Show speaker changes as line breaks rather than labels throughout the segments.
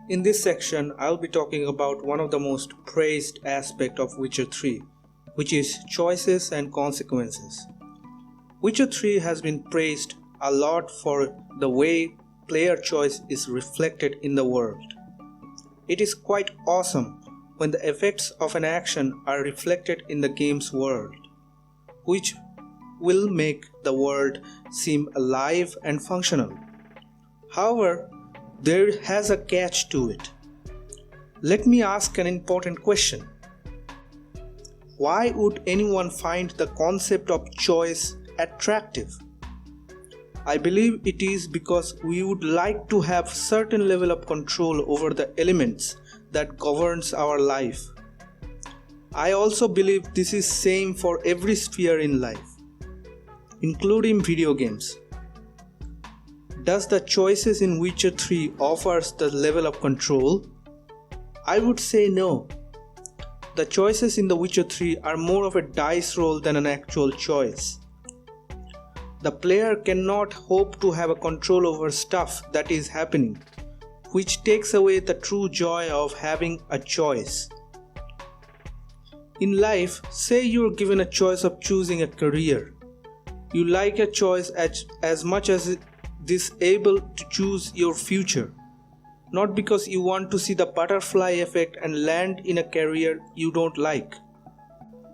In this section, I'll be talking about one of the most praised aspects of Witcher 3, which is choices and consequences. Witcher 3 has been praised a lot for the way player choice is reflected in the world. It is quite awesome when the effects of an action are reflected in the game's world, which will make the world seem alive and functional. However, there has a catch to it. Let me ask an important question. Why would anyone find the concept of choice attractive? I believe it is because we would like to have certain level of control over the elements that governs our life. I also believe this is same for every sphere in life, including video games. Does the choices in Witcher 3 offers the level of control? I would say no. The choices in The Witcher 3 are more of a dice roll than an actual choice. The player cannot hope to have a control over stuff that is happening, which takes away the true joy of having a choice. In life, say you're given a choice of choosing a career. You like a choice as much as this able to choose your future, not because you want to see the butterfly effect and land in a career you don't like.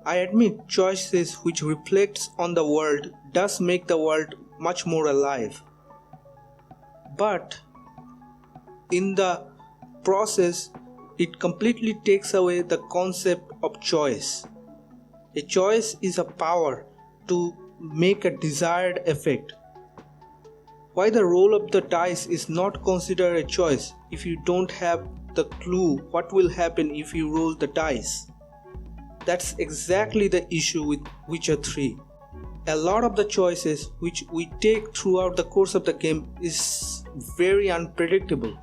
I admit choices which reflects on the world does make the world much more alive. But in the process, it completely takes away the concept of choice. A choice is a power to make a desired effect. Why the roll of the dice is not considered a choice if you don't have the clue what will happen if you roll the dice? That's exactly the issue with Witcher 3. A lot of the choices which we take throughout the course of the game is very unpredictable.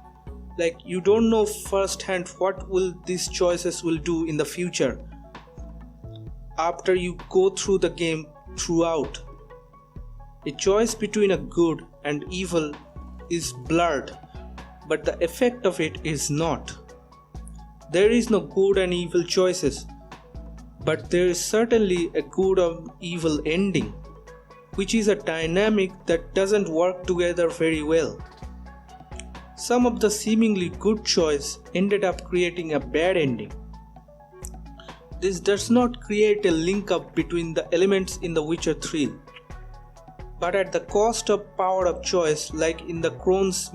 Like you don't know firsthand what will these choices will do in the future after you go through the game throughout. A choice between a good and evil is blurred, but the effect of it is not. There is no good and evil choices, but there is certainly a good or evil ending, which is a dynamic that doesn't work together very well. Some of the seemingly good choice ended up creating a bad ending. This does not create a link up between the elements in The Witcher 3. But at the cost of power of choice, like in the Crone's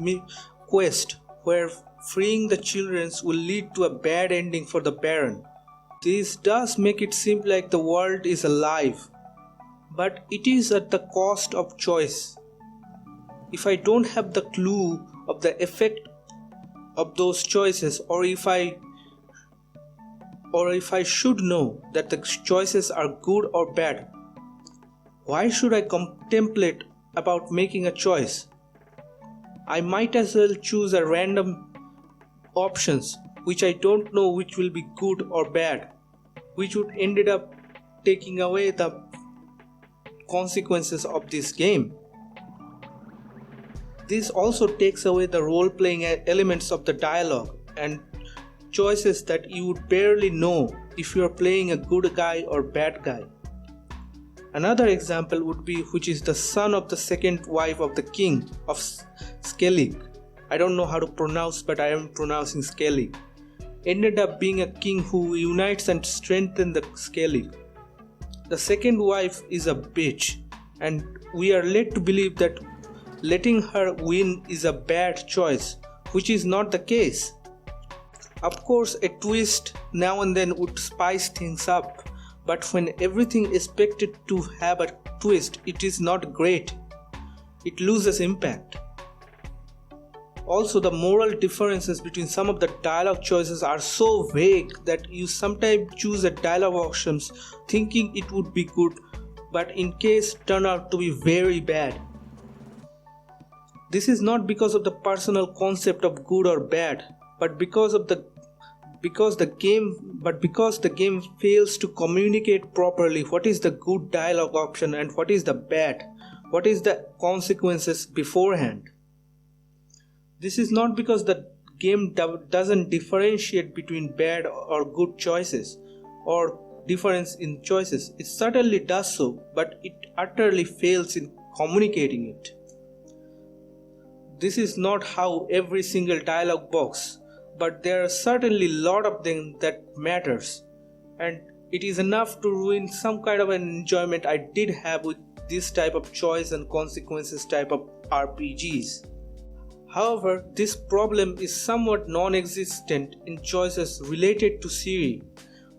quest, where freeing the children will lead to a bad ending for the Baron. This does make it seem like the world is alive, but it is at the cost of choice. If I don't have the clue of the effect of those choices, or if I should know that the choices are good or bad, why should I contemplate about making a choice? I might as well choose a random options which I don't know which will be good or bad, which would ended up taking away the consequences of this game. This also takes away the role-playing elements of the dialogue and choices that you would barely know if you are playing a good guy or bad guy. Another example would be which is the son of the second wife of the king of Skellig. I don't know how to pronounce, but I am pronouncing Skellig. Ended up being a king who unites and strengthens the Skellig. The second wife is a bitch, and we are led to believe that letting her win is a bad choice, which is not the case. Of course, a twist now and then would spice things up, but when everything is expected to have a twist, it is not great. It loses impact. Also, the moral differences between some of the dialogue choices are so vague that you sometimes choose a dialogue options thinking it would be good, but in case turn out to be very bad. This is not because of the personal concept of good or bad, but because the game fails to communicate properly what is the good dialogue option and what is the bad, what is the consequences beforehand. This is not because the game doesn't differentiate between bad or good choices or difference in choices. It certainly does so, but it utterly fails in communicating it. This is not how every single dialogue box, but there are certainly a lot of them that matters, and it is enough to ruin some kind of an enjoyment I did have with this type of choice and consequences type of RPGs. However, this problem is somewhat non-existent in choices related to Siri,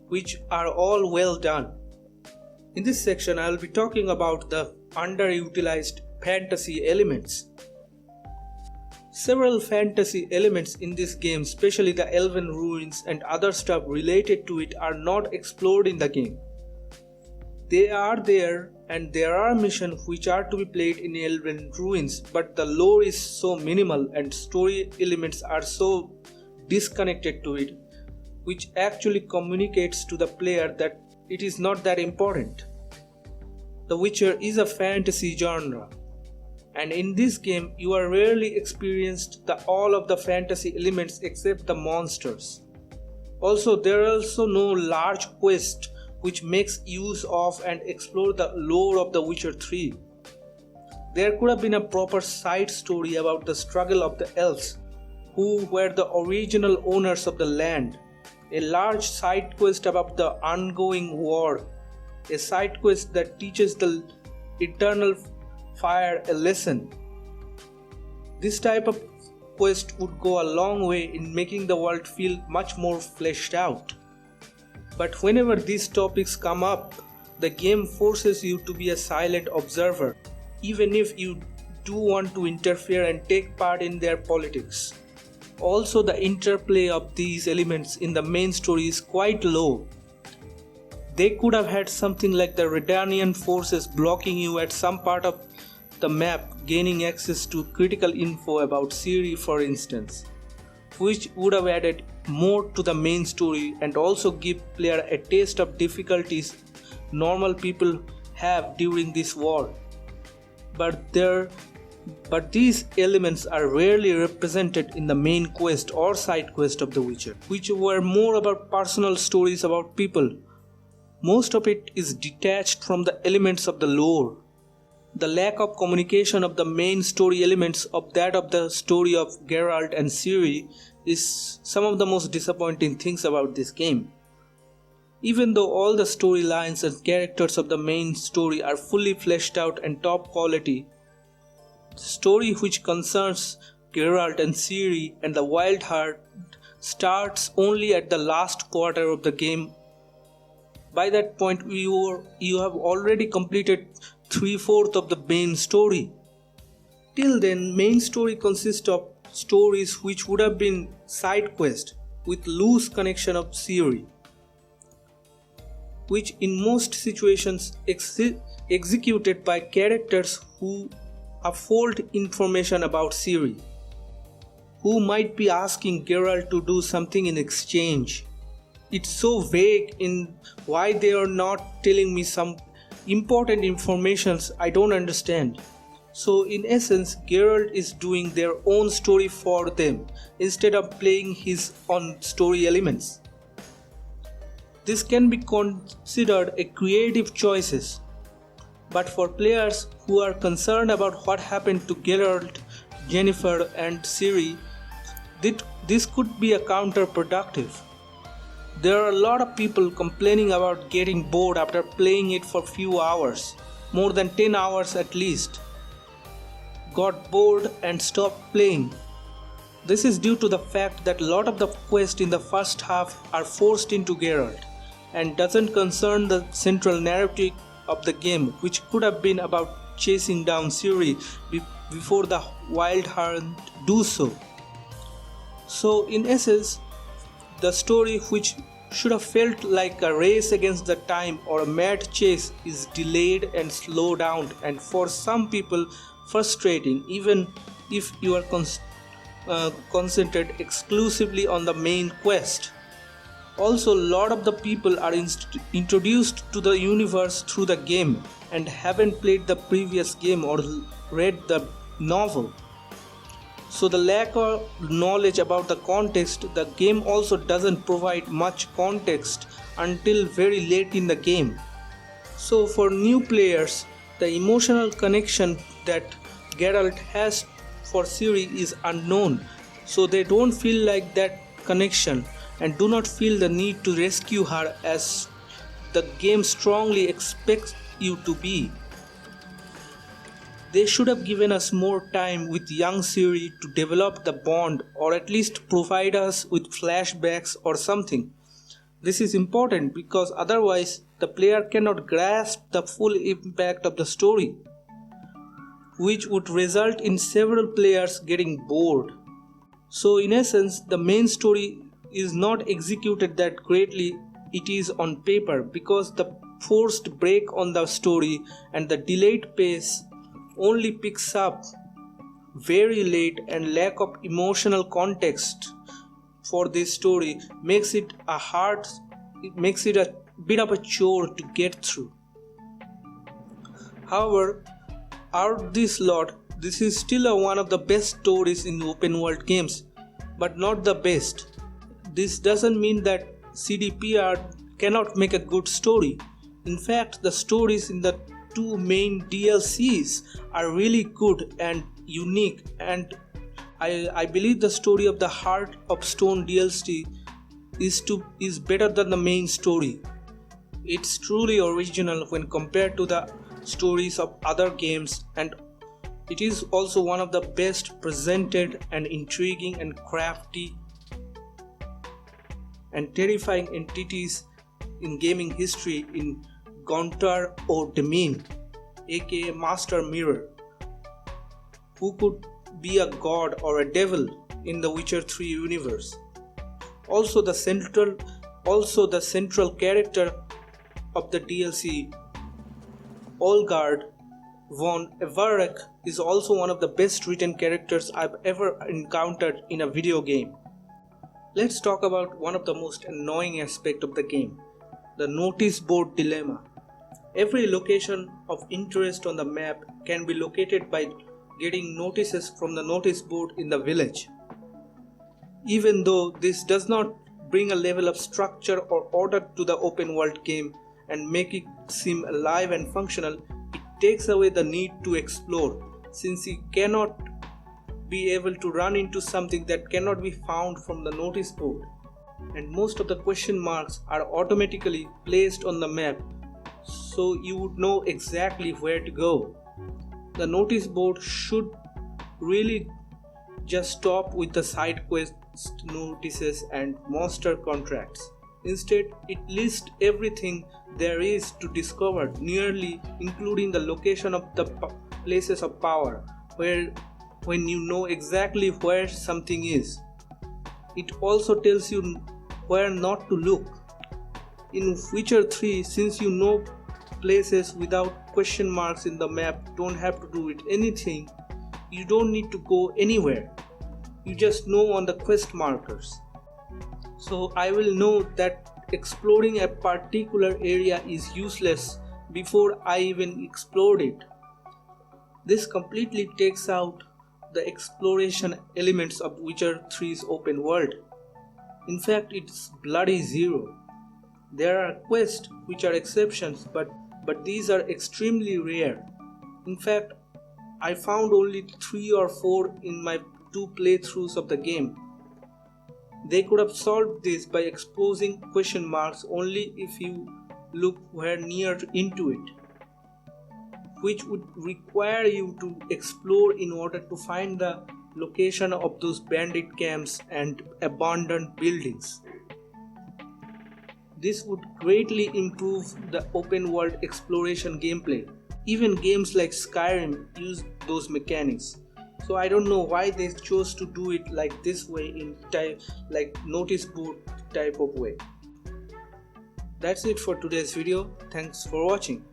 which are all well done. In this section, I will be talking about the underutilized fantasy elements. Several fantasy elements in this game, especially the elven ruins and other stuff related to it, are not explored in the game. They are there, and there are missions which are to be played in elven ruins, but the lore is so minimal and story elements are so disconnected to it, which actually communicates to the player that it is not that important. The Witcher is a fantasy genre, and in this game you are rarely experienced all of the fantasy elements except the monsters. Also, there are also no large quest which makes use of and explore the lore of The Witcher 3. There could have been a proper side story about the struggle of the elves, who were the original owners of the land, a large side quest about the ongoing war, a side quest that teaches the eternal fire a lesson. This type of quest would go a long way in making the world feel much more fleshed out. But whenever these topics come up, the game forces you to be a silent observer, even if you do want to interfere and take part in their politics. Also, the interplay of these elements in the main story is quite low. They could have had something like the Redanian forces blocking you at some part of the map, gaining access to critical info about Siri, for instance, which would have added more to the main story and also give player a taste of difficulties normal people have during this war. But these elements are rarely represented in the main quest or side quest of The Witcher, which were more about personal stories about people. Most of it is detached from the elements of the lore. The lack of communication of the main story elements of that of the story of Geralt and Ciri is some of the most disappointing things about this game. Even though all the storylines and characters of the main story are fully fleshed out and top quality, the story which concerns Geralt and Ciri and the Wild Heart starts only at the last quarter of the game. By that point, you have already completed 3/4 of the main story. Till then, main story consists of stories which would have been side quest with loose connection of Ciri, which in most situations executed by characters who afford information about Ciri, who might be asking Geralt to do something in exchange. It's so vague in why they are not telling me some important informations I don't understand. So in essence, Geralt is doing their own story for them instead of playing his own story elements. This can be considered a creative choice, but for players who are concerned about what happened to Geralt, Jennifer and Ciri, this could be a counterproductive. There are a lot of people complaining about getting bored after playing it for few hours, more than 10 hours at least. Got bored and stopped playing. This is due to the fact that a lot of the quests in the first half are forced into Geralt and doesn't concern the central narrative of the game, which could have been about chasing down Ciri before the Wild Heart do so. So in essence, the story which should have felt like a race against the time or a mad chase is delayed and slowed down, and for some people frustrating, even if you are concentrated exclusively on the main quest. Also, a lot of the people are introduced to the universe through the game and haven't played the previous game or read the novel. So the lack of knowledge about the context, the game also doesn't provide much context until very late in the game. So for new players, the emotional connection that Geralt has for Ciri is unknown, so they don't feel like that connection and do not feel the need to rescue her as the game strongly expects you to be. They should have given us more time with young Ciri to develop the bond, or at least provide us with flashbacks or something. This is important because otherwise the player cannot grasp the full impact of the story, which would result in several players getting bored. So in essence, the main story is not executed that greatly it is on paper, because the forced break on the story and the delayed pace only picks up very late, and lack of emotional context for this story makes it a bit of a chore to get through. However, out of this lot, this is still one of the best stories in open world games, but not the best. This doesn't mean that CDPR cannot make a good story. In fact, the stories in the two main DLCs are really good and unique, and I believe the story of the Heart of Stone DLC is better than the main story. It's truly original when compared to the stories of other games, and it is also one of the best presented and intriguing and crafty and terrifying entities in gaming history in Gaunter or Demine, aka Master Mirror, who could be a god or a devil in the Witcher 3 universe. Also the central character of the DLC, Olgard von Everek, is also one of the best written characters I've ever encountered in a video game. Let's talk about one of the most annoying aspects of the game, the notice board dilemma. Every location of interest on the map can be located by getting notices from the notice board in the village. Even though this does not bring a level of structure or order to the open world game and make it seem alive and functional, it takes away the need to explore, since you cannot be able to run into something that cannot be found from the notice board, and most of the question marks are automatically placed on the map, so you would know exactly where to go. The notice board should really just stop with the side quest notices and monster contracts. Instead, it lists everything there is to discover, nearly including the location of the places of power, when you know exactly where something is. It also tells you where not to look. In Witcher 3, since you know places without question marks in the map don't have to do with anything, you don't need to go anywhere. You just know on the quest markers. So I will know that exploring a particular area is useless before I even explored it. This completely takes out the exploration elements of Witcher 3's open world. In fact, it's bloody zero. There are quests which are exceptions, but these are extremely rare. In fact, I found only 3 or 4 in my 2 playthroughs of the game. They could have solved this by exposing question marks only if you look where near into it, which would require you to explore in order to find the location of those bandit camps and abandoned buildings. This would greatly improve the open world exploration gameplay. Even games like Skyrim use those mechanics. So I don't know why they chose to do it like this way, in like notice board type of way. That's it for today's video. Thanks for watching.